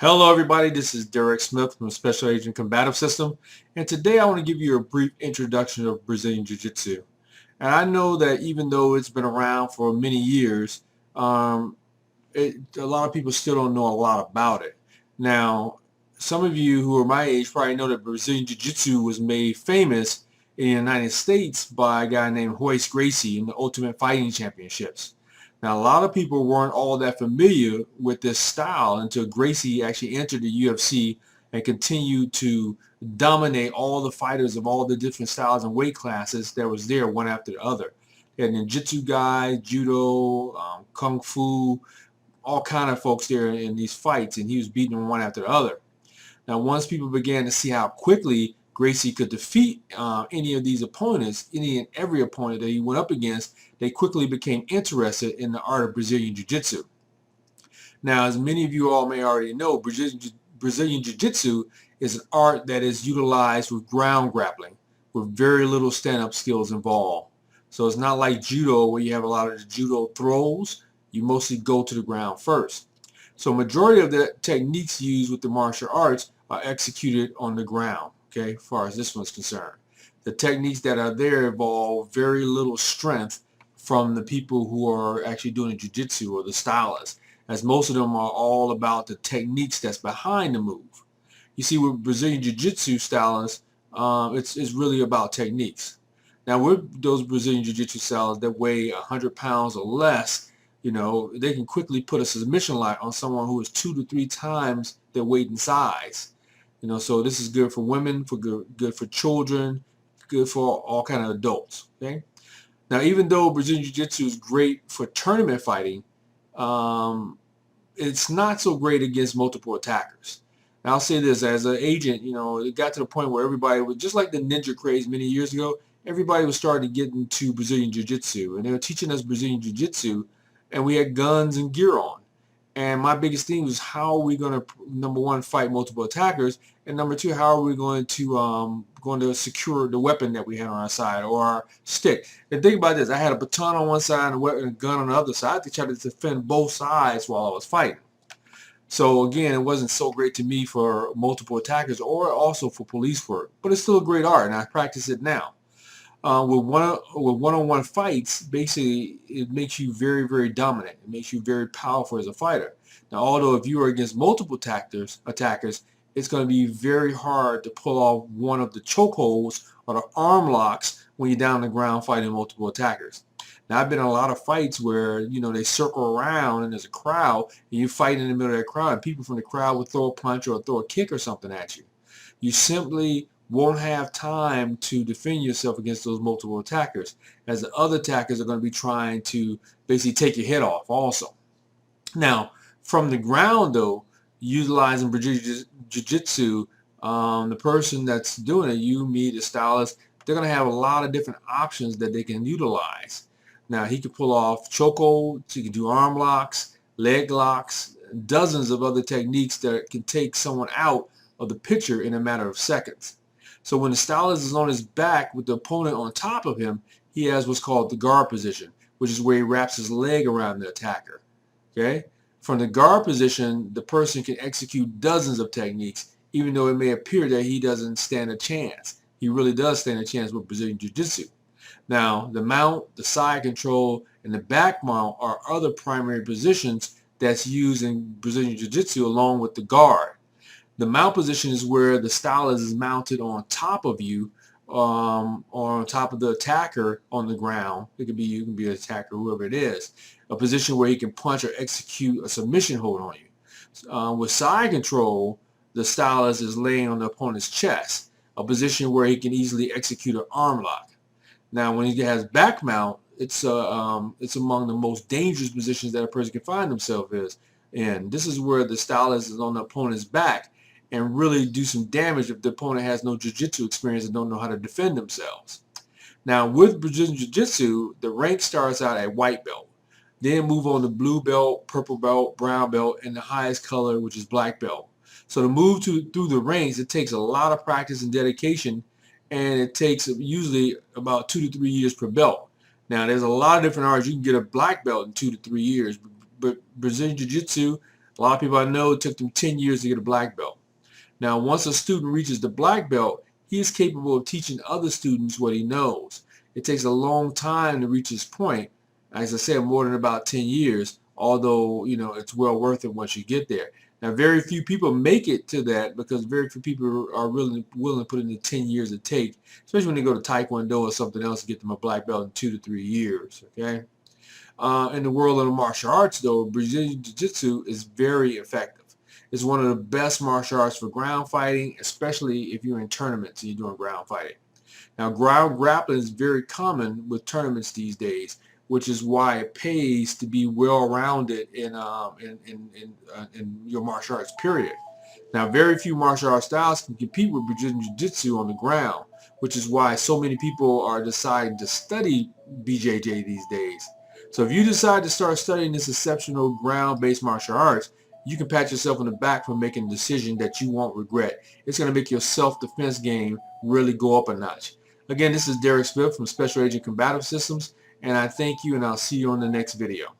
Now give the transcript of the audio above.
Hello everybody, this is Derek Smith from Special Agent Combative System, and today I want to give you a brief introduction of Brazilian Jiu-Jitsu. And I know that even though it's been around for many years, um, a lot of people still don't know a lot about it. Now, some of you who are my age probably know that Brazilian Jiu-Jitsu was made famous in the United States by a guy named Royce Gracie in the Ultimate Fighting Championships. Now, a lot of people weren't all that familiar with this style until Gracie actually entered the UFC and continued to dominate all the fighters of all the different styles and weight classes that was there one after the other. They had ninjutsu guys, judo, kung fu, all kind of folks there in these fights, and he was beating them one after the other. Now, once people began to see how quickly Gracie could defeat any of these opponents, any and every opponent that he went up against, they quickly became interested in the art of Brazilian Jiu-Jitsu. Now, as many of you all may already know, Brazilian Jiu-Jitsu is an art that is utilized with ground grappling, with very little stand-up skills involved. So it's not like judo where you have a lot of the judo throws. You mostly go to the ground first. So majority of the techniques used with the martial arts are executed on the ground, okay, as far as this one's concerned. The techniques that are there involve very little strength from the people who are actually doing the jiu-jitsu or the stylists, as most of them are all about the techniques that's behind the move. You see, with Brazilian jiu-jitsu stylists, it's really about techniques. Now, with those Brazilian jiu-jitsu stylists that weigh 100 pounds or less, they can quickly put a submission lock on someone who is 2 to 3 times their weight and size. So this is good for women, for good for children, good for all kind of adults. Okay. Now, even though Brazilian Jiu-Jitsu is great for tournament fighting, it's not so great against multiple attackers. Now, I'll say this, as an agent, it got to the point where everybody was, just like the ninja craze many years ago, everybody was starting to get into Brazilian Jiu-Jitsu, and they were teaching us Brazilian Jiu-Jitsu, and we had guns and gear on. And my biggest thing was, how are we going to, number one, fight multiple attackers, and number two, how are we going to secure the weapon that we had on our side, or our stick? And think about this: I had a baton on one side and a gun on the other side to try to defend both sides while I was fighting. So again, it wasn't so great to me for multiple attackers or also for police work, but it's still a great art, and I practice it now. With one-on-one fights, basically, it makes you very, very dominant. It makes you very powerful as a fighter. Now, although if you are against multiple attackers, it's going to be very hard to pull off one of the chokeholds or the arm locks when you're down on the ground fighting multiple attackers. Now, I've been in a lot of fights where, they circle around and there's a crowd, and you fight in the middle of that crowd, and people from the crowd will throw a punch or throw a kick or something at you. You simply won't have time to defend yourself against those multiple attackers, as the other attackers are going to be trying to basically take your head off also. Now, from the ground, though, utilizing Brazilian Jiu-Jitsu, the person that's doing it, you, me, the stylist, they're going to have a lot of different options that they can utilize. Now, he could pull off chokeholds, he can do arm locks, leg locks, dozens of other techniques that can take someone out of the picture in a matter of seconds. So when the stylist is on his back with the opponent on top of him, he has what's called the guard position, which is where he wraps his leg around the attacker. Okay? From the guard position, the person can execute dozens of techniques, even though it may appear that he doesn't stand a chance. He really does stand a chance with Brazilian Jiu-Jitsu. Now, the mount, the side control, and the back mount are other primary positions that's used in Brazilian Jiu-Jitsu along with the guard. The mount position is where the stylist is mounted on top of you, or on top of the attacker on the ground. It could be you, can be an attacker, whoever it is. A position where he can punch or execute a submission hold on you. With side control, the stylist is laying on the opponent's chest, a position where he can easily execute an arm lock. Now, when he has back mount, it's among the most dangerous positions that a person can find themselves in. This is where the stylist is on the opponent's back and really do some damage if the opponent has no jiu-jitsu experience and don't know how to defend themselves. Now, with Brazilian Jiu-Jitsu, the rank starts out at white belt, then move on to blue belt, purple belt, brown belt, and the highest color, which is black belt. So to move through the ranks, it takes a lot of practice and dedication, and it takes usually about 2 to 3 years per belt. Now, there's a lot of different arts. You can get a black belt in 2 to 3 years, but Brazilian Jiu-Jitsu, A lot of people I know, it took them 10 years to get a black belt. Now, once a student reaches the black belt, he is capable of teaching other students what he knows. It takes a long time to reach this point. As I said, more than about 10 years, although, it's well worth it once you get there. Now, very few people make it to that because very few people are really willing to put in the 10 years it takes, especially when they go to Taekwondo or something else to get them a black belt in 2 to 3 years, okay? In the world of the martial arts, though, Brazilian Jiu-Jitsu is very effective. It's one of the best martial arts for ground fighting, especially if you're in tournaments and you're doing ground fighting. Now, ground grappling is very common with tournaments these days, which is why it pays to be well-rounded in your martial arts, period. Now, very few martial arts styles can compete with Brazilian Jiu-Jitsu on the ground, which is why so many people are deciding to study BJJ these days. So if you decide to start studying this exceptional ground-based martial arts, you can pat yourself on the back for making a decision that you won't regret. It's going to make your self-defense game really go up a notch. Again, this is Derek Smith from Special Agent Combative Systems, and I thank you, and I'll see you on the next video.